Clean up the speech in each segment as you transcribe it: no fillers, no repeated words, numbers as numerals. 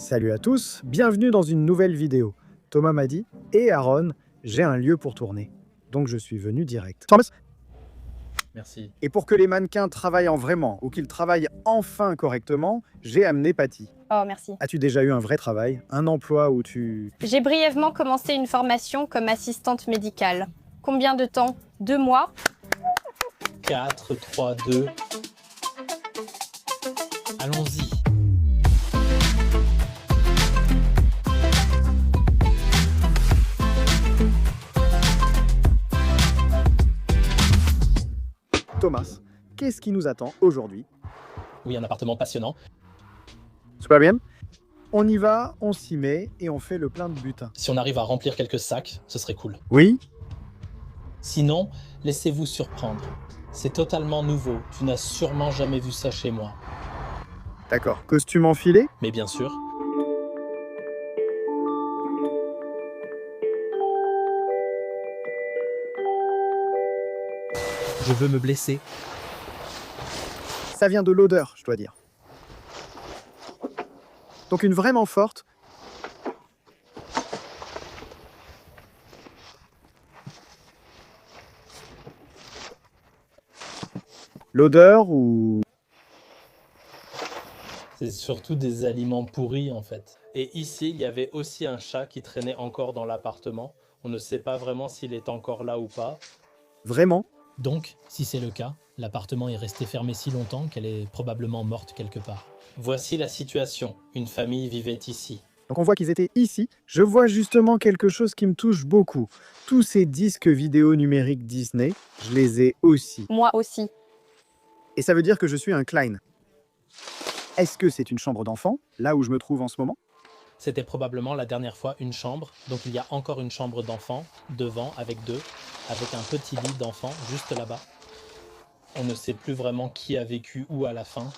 Salut à tous, bienvenue dans une nouvelle vidéo. Thomas m'a dit, et Aaron, j'ai un lieu pour tourner. Donc je suis venu direct. Thomas. Merci. Et pour que les mannequins travaillent en vraiment, ou qu'ils travaillent enfin correctement, j'ai amené Patty. Oh, merci. As-tu déjà eu un vrai travail? Un emploi où tu... J'ai brièvement commencé une formation comme assistante médicale. Combien de temps? 2 mois? 4, 3, 2. Allons-y. Thomas, qu'est-ce qui nous attend aujourd'hui? Oui, un appartement passionnant. Super bien. On y va, on s'y met et on fait le plein de butin. Si on arrive à remplir quelques sacs, ce serait cool. Oui? Sinon, laissez-vous surprendre. C'est totalement nouveau. Tu n'as sûrement jamais vu ça chez moi. D'accord. Costume enfilé? Mais bien sûr, je veux me blesser. Ça vient de l'odeur, je dois dire. Donc une vraiment forte. L'odeur ou... C'est surtout des aliments pourris en fait. Et ici, il y avait aussi un chat qui traînait encore dans l'appartement. On ne sait pas vraiment s'il est encore là ou pas. Vraiment? Donc, si c'est le cas, l'appartement est resté fermé si longtemps qu'elle est probablement morte quelque part. Voici la situation. Une famille vivait ici. Donc on voit qu'ils étaient ici. Je vois justement quelque chose qui me touche beaucoup. Tous ces disques vidéo numériques Disney, je les ai aussi. Moi aussi. Et ça veut dire que je suis un Klein. Est-ce que c'est une chambre d'enfant, là où je me trouve en ce moment? C'était probablement la dernière fois une chambre, donc il y a encore une chambre d'enfant, devant, avec un petit lit d'enfant, juste là-bas. On ne sait plus vraiment qui a vécu où à la fin,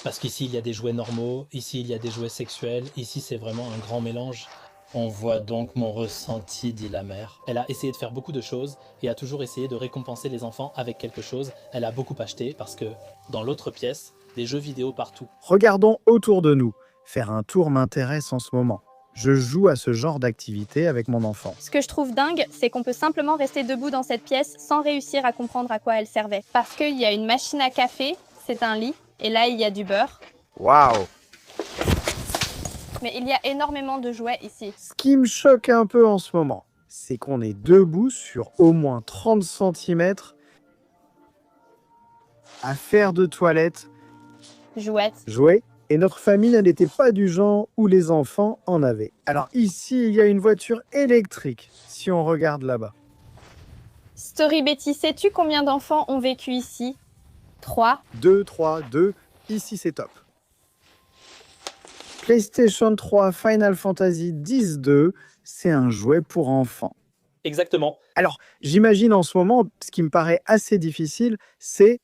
parce qu'ici il y a des jouets normaux, ici il y a des jouets sexuels, ici c'est vraiment un grand mélange. On voit donc mon ressenti, dit la mère. Elle a essayé de faire beaucoup de choses et a toujours essayé de récompenser les enfants avec quelque chose. Elle a beaucoup acheté parce que, dans l'autre pièce, des jeux vidéo partout. Regardons autour de nous. Faire un tour m'intéresse en ce moment. Je joue à ce genre d'activité avec mon enfant. Ce que je trouve dingue, c'est qu'on peut simplement rester debout dans cette pièce sans réussir à comprendre à quoi elle servait. Parce qu'il y a une machine à café, c'est un lit, et là il y a du beurre. Waouh! Mais il y a énormément de jouets ici. Ce qui me choque un peu en ce moment, c'est qu'on est debout sur au moins 30 cm à faire de toilettes, Jouettes. jouer, et notre famille elle n'était pas du genre où les enfants en avaient. Alors ici, il y a une voiture électrique, si on regarde là-bas. Story Betty, sais-tu combien d'enfants ont vécu ici? 3. 2, 3, 2, ici c'est top. PlayStation 3 Final Fantasy X-2, c'est un jouet pour enfants. Exactement. Alors, j'imagine en ce moment, ce qui me paraît assez difficile, c'est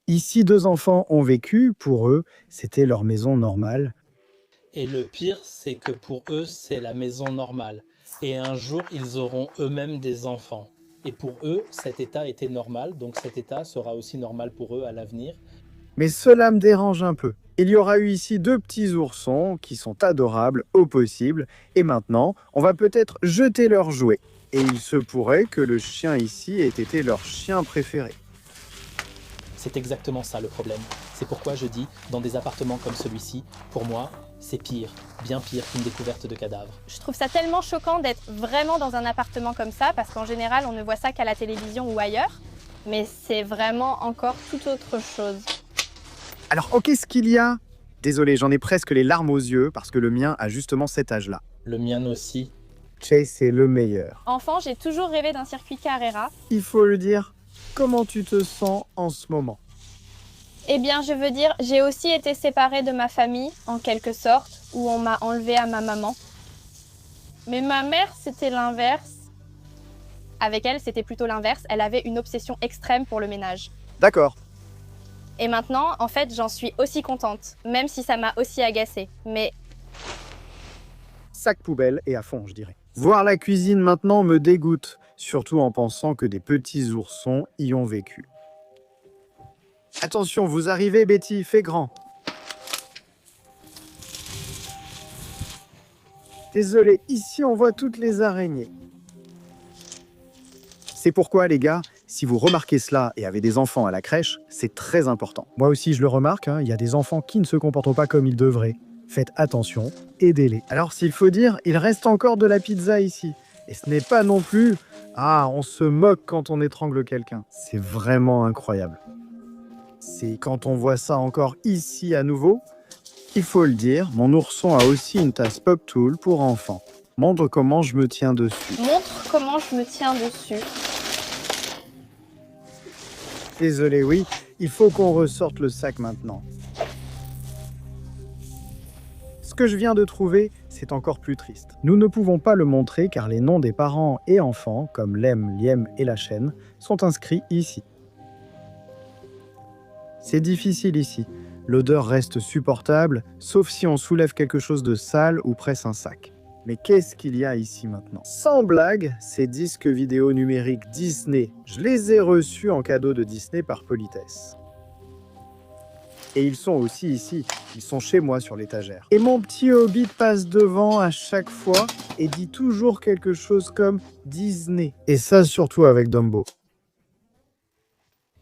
ici 2 enfants ont vécu, pour eux, c'était leur maison normale. Et le pire, c'est que pour eux, c'est la maison normale. Et un jour, ils auront eux-mêmes des enfants. Et pour eux, cet état était normal, donc cet état sera aussi normal pour eux à l'avenir. Mais cela me dérange un peu. Il y aura eu ici 2 petits oursons qui sont adorables au possible, et maintenant, on va peut-être jeter leurs jouets. Et il se pourrait que le chien ici ait été leur chien préféré. C'est exactement ça le problème. C'est pourquoi je dis, dans des appartements comme celui-ci, pour moi, c'est pire, bien pire qu'une découverte de cadavres. Je trouve ça tellement choquant d'être vraiment dans un appartement comme ça, parce qu'en général, on ne voit ça qu'à la télévision ou ailleurs. Mais c'est vraiment encore tout autre chose. Alors, oh, qu'est-ce qu'il y a? Désolé, j'en ai presque les larmes aux yeux parce que le mien a justement cet âge-là. Le mien aussi. Chase est le meilleur. Enfant, j'ai toujours rêvé d'un circuit Carrera. Il faut le dire, comment tu te sens en ce moment? Eh bien, je veux dire, j'ai aussi été séparée de ma famille, en quelque sorte, où on m'a enlevée à ma maman. Mais ma mère, c'était l'inverse. Avec elle, c'était plutôt l'inverse. Elle avait une obsession extrême pour le ménage. D'accord. Et maintenant, en fait, j'en suis aussi contente, même si ça m'a aussi agacée. Mais Sac poubelle et à fond, je dirais. Voir la cuisine maintenant me dégoûte, surtout en pensant que des petits oursons y ont vécu. Attention, vous arrivez, Betty, fais grand. Désolé, ici on voit toutes les araignées. C'est pourquoi les gars, si vous remarquez cela et avez des enfants à la crèche, c'est très important. Moi aussi je le remarque, il y a des enfants qui ne se comportent pas comme ils devraient. Faites attention, aidez-les. Alors s'il faut dire, il reste encore de la pizza ici. Et ce n'est pas non plus « Ah, on se moque quand on étrangle quelqu'un ». C'est vraiment incroyable. C'est quand on voit ça encore ici à nouveau. Il faut le dire, mon ourson a aussi une tasse Pop Tool pour enfants. Montre comment je me tiens dessus. Montre comment je me tiens dessus. Désolé, oui, il faut qu'on ressorte le sac maintenant. Ce que je viens de trouver, c'est encore plus triste. Nous ne pouvons pas le montrer car les noms des parents et enfants, comme Lem, Liem et la chaîne, sont inscrits ici. C'est difficile ici. L'odeur reste supportable, sauf si on soulève quelque chose de sale ou presse un sac. Mais qu'est-ce qu'il y a ici maintenant? Sans blague, ces disques vidéo numériques Disney, je les ai reçus en cadeau de Disney par politesse. Et ils sont aussi ici, ils sont chez moi sur l'étagère. Et mon petit Hobbit passe devant à chaque fois et dit toujours quelque chose comme Disney. Et ça surtout avec Dumbo.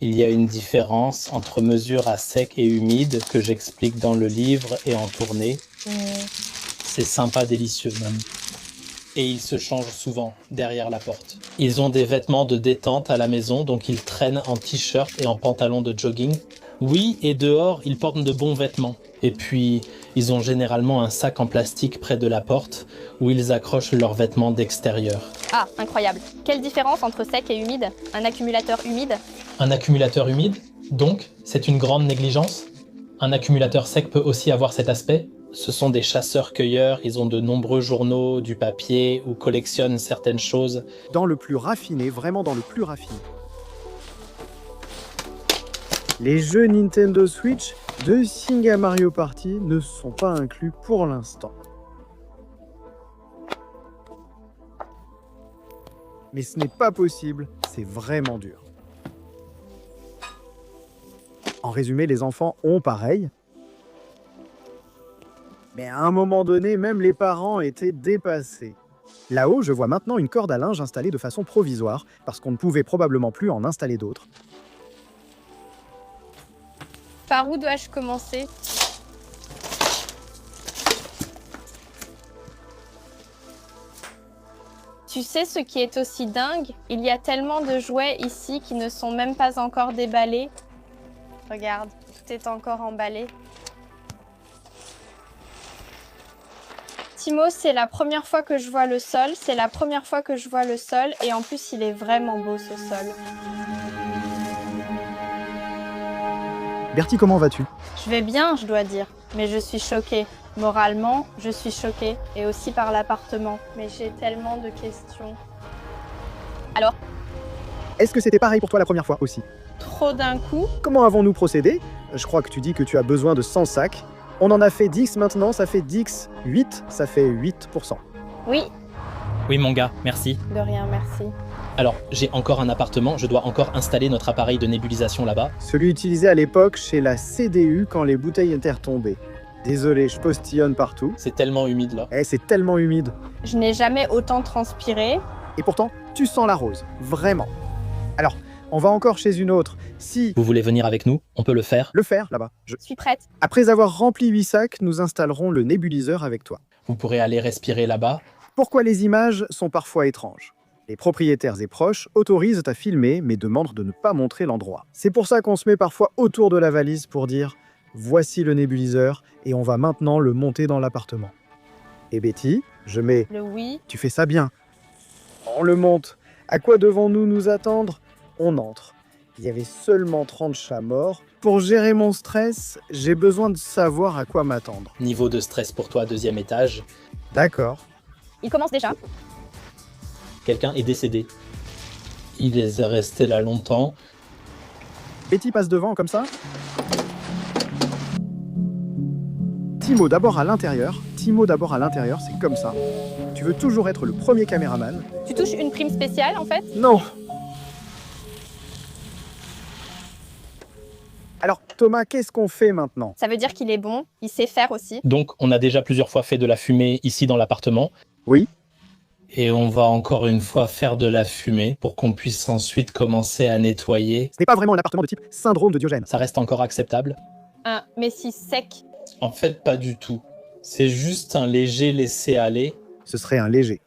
Il y a une différence entre mesure à sec et humide que j'explique dans le livre et en tournée. C'est sympa, délicieux même. Et ils se changent souvent derrière la porte. Ils ont des vêtements de détente à la maison, donc ils traînent en t-shirt et en pantalon de jogging. Oui, et dehors, ils portent de bons vêtements. Et puis, ils ont généralement un sac en plastique près de la porte où ils accrochent leurs vêtements d'extérieur. Ah, incroyable. Quelle différence entre sec et humide? Un accumulateur humide? Un accumulateur humide, donc, c'est une grande négligence. Un accumulateur sec peut aussi avoir cet aspect. Ce sont des chasseurs-cueilleurs, ils ont de nombreux journaux, du papier, ou collectionnent certaines choses. Dans le plus raffiné, vraiment dans le plus raffiné. Les jeux Nintendo Switch de Singa Mario Party ne sont pas inclus pour l'instant. Mais ce n'est pas possible, c'est vraiment dur. En résumé, les enfants ont pareil. Mais à un moment donné, même les parents étaient dépassés. Là-haut, je vois maintenant une corde à linge installée de façon provisoire, parce qu'on ne pouvait probablement plus en installer d'autres. Par où dois-je commencer? Tu sais ce qui est aussi dingue? Il y a tellement de jouets ici qui ne sont même pas encore déballés. Regarde, tout est encore emballé. Timo, c'est la première fois que je vois le sol. C'est la première fois que je vois le sol. Et en plus, il est vraiment beau ce sol. Bertie, comment vas-tu? Je vais bien, je dois dire. Mais je suis choquée. Moralement, je suis choquée. Et aussi par l'appartement. Mais j'ai tellement de questions. Alors? Est-ce que c'était pareil pour toi la première fois aussi? Trop d'un coup? Comment avons-nous procédé? Je crois que tu dis que tu as besoin de 100 sacs. On en a fait 10 maintenant, ça fait 10, 8, ça fait 8%. Oui. Oui mon gars, merci. De rien, merci. Alors, j'ai encore un appartement, je dois encore installer notre appareil de nébulisation là-bas. Celui utilisé à l'époque chez la CDU quand les bouteilles étaient retombées. Désolé, je postillonne partout. C'est tellement humide là. C'est tellement humide. Je n'ai jamais autant transpiré. Et pourtant, tu sens la rose, vraiment. Alors, on va encore chez une autre. Si Vous voulez venir avec nous? On peut le faire. le faire là-bas. Je suis prête. Après avoir rempli 8 sacs, nous installerons le nébuliseur avec toi. Vous pourrez aller respirer là-bas. Pourquoi les images sont parfois étranges? Les propriétaires et proches autorisent à filmer, mais demandent de ne pas montrer l'endroit. C'est pour ça qu'on se met parfois autour de la valise pour dire « Voici le nébuliseur et on va maintenant le monter dans l'appartement. » Et Betty, je mets Le oui. « Tu fais ça bien. » On le monte. À quoi devons-nous nous attendre? On entre. Il y avait seulement 30 chats morts. Pour gérer mon stress, j'ai besoin de savoir à quoi m'attendre. Niveau de stress pour toi, 2e étage. D'accord. Il commence déjà. Quelqu'un est décédé. Il est resté là longtemps. Betty passe devant comme ça. Timo d'abord à l'intérieur. Timo d'abord à l'intérieur, c'est comme ça. Tu veux toujours être le premier caméraman. Tu touches une prime spéciale en fait? Non. Alors, Thomas, qu'est-ce qu'on fait maintenant? Ça veut dire qu'il est bon, il sait faire aussi. Donc, on a déjà plusieurs fois fait de la fumée ici dans l'appartement. Oui. Et on va encore une fois faire de la fumée pour qu'on puisse ensuite commencer à nettoyer. Ce n'est pas vraiment un appartement de type syndrome de Diogène. Ça reste encore acceptable? Mais si sec. En fait, pas du tout. C'est juste un léger laisser-aller. Ce serait un léger.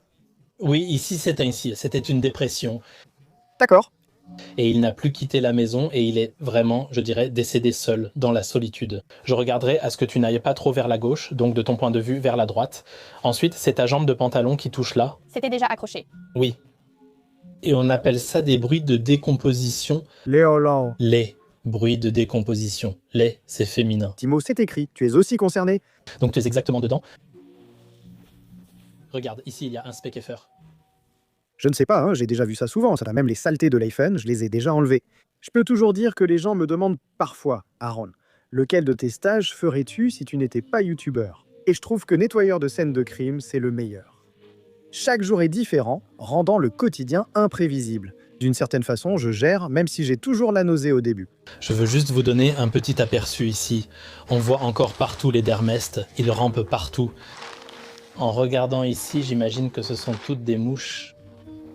Oui, c'était une dépression. D'accord. Et il n'a plus quitté la maison et il est vraiment, je dirais, décédé seul, dans la solitude. Je regarderai à ce que tu n'ailles pas trop vers la gauche, donc de ton point de vue vers la droite. Ensuite, c'est ta jambe de pantalon qui touche là. C'était déjà accroché. Oui. Et on appelle ça des bruits de décomposition. Léolan. Les bruits de décomposition. Les, c'est féminin. Timo, c'est écrit. Tu es aussi concerné? Donc tu es exactement dedans. Regarde, ici il y a un speckefer. Je ne sais pas, hein, j'ai déjà vu ça souvent. Ça a même les saletés de l'iPhone, je les ai déjà enlevées. Je peux toujours dire que les gens me demandent parfois, Aaron, lequel de tes stages ferais-tu si tu n'étais pas youtubeur? Et je trouve que nettoyeur de scènes de crime, c'est le meilleur. Chaque jour est différent, rendant le quotidien imprévisible. D'une certaine façon, je gère, même si j'ai toujours la nausée au début. Je veux juste vous donner un petit aperçu ici. On voit encore partout les dermestes, ils rampent partout. En regardant ici, j'imagine que ce sont toutes des mouches.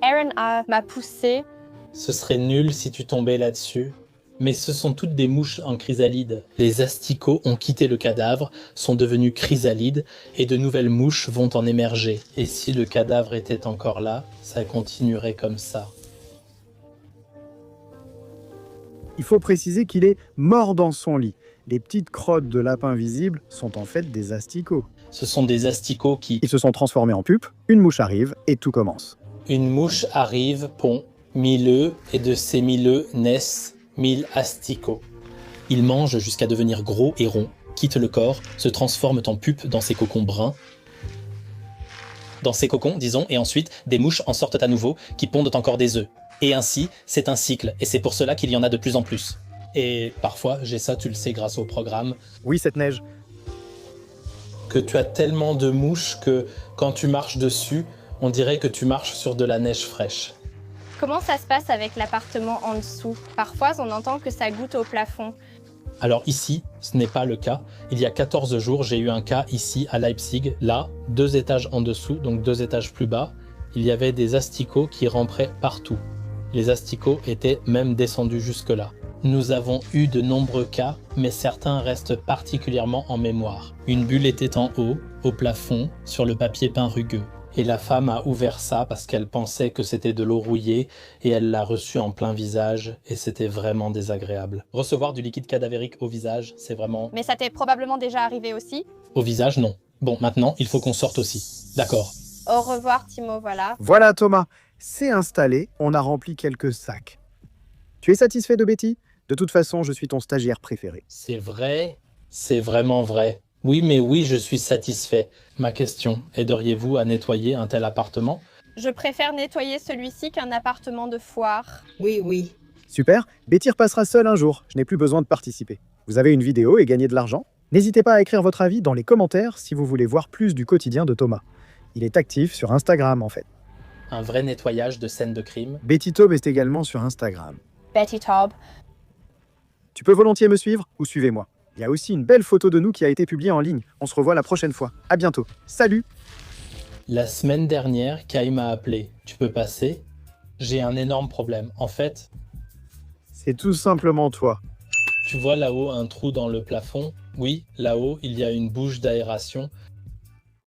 Aaron m'a poussé. Ce serait nul si tu tombais là-dessus. Mais ce sont toutes des mouches en chrysalide. Les asticots ont quitté le cadavre, sont devenus chrysalides, et de nouvelles mouches vont en émerger. Et si le cadavre était encore là, ça continuerait comme ça. Il faut préciser qu'il est mort dans son lit. Les petites crottes de lapin visibles sont en fait des asticots. Ce sont des asticots qui... Ils se sont transformés en pupe, une mouche arrive et tout commence. Une mouche arrive, pond 1000 œufs, et de ces 1000 œufs naissent 1000 asticots. Ils mangent jusqu'à devenir gros et ronds, quittent le corps, se transforment en pupe dans ces cocons bruns. Dans ces cocons, disons, et ensuite, des mouches en sortent à nouveau, qui pondent encore des œufs. Et ainsi, c'est un cycle, et c'est pour cela qu'il y en a de plus en plus. Et parfois, j'ai ça, tu le sais, grâce au programme, Oui, cette neige. que tu as tellement de mouches que quand tu marches dessus, on dirait que tu marches sur de la neige fraîche. Comment ça se passe avec l'appartement en dessous? Parfois, on entend que ça goûte au plafond. Alors ici, ce n'est pas le cas. Il y a 14 jours, j'ai eu un cas ici à Leipzig. Là, 2 étages en dessous, donc 2 étages plus bas, il y avait des asticots qui rampaient partout. Les asticots étaient même descendus jusque-là. Nous avons eu de nombreux cas, mais certains restent particulièrement en mémoire. Une bulle était en haut, au plafond, sur le papier peint rugueux. Et la femme a ouvert ça parce qu'elle pensait que c'était de l'eau rouillée et elle l'a reçu en plein visage et c'était vraiment désagréable. Recevoir du liquide cadavérique au visage, c'est vraiment... Mais ça t'est probablement déjà arrivé aussi. Au visage, non. Bon, maintenant, il faut qu'on sorte aussi. D'accord. Au revoir, Timo, voilà. Voilà Thomas, c'est installé, on a rempli quelques sacs. Tu es satisfait de Betty? De toute façon, je suis ton stagiaire préféré. C'est vrai? C'est vraiment vrai. Oui, mais oui, je suis satisfait. Ma question, aideriez-vous à nettoyer un tel appartement? Je préfère nettoyer celui-ci qu'un appartement de foire. Oui. Super, Betty repassera seule un jour, je n'ai plus besoin de participer. Vous avez une vidéo et gagner de l'argent? N'hésitez pas à écrire votre avis dans les commentaires si vous voulez voir plus du quotidien de Thomas. Il est actif sur Instagram en fait. Un vrai nettoyage de scènes de crime? Betty Taube est également sur Instagram. Betty Taub. Tu peux volontiers me suivre ou suivez-moi. Il y a aussi une belle photo de nous qui a été publiée en ligne. On se revoit la prochaine fois. À bientôt. Salut! La semaine dernière, Kai m'a appelé. Tu peux passer? J'ai un énorme problème. En fait, C'est tout simplement toi. tu vois là-haut un trou dans le plafond? Oui, là-haut, il y a une bouche d'aération.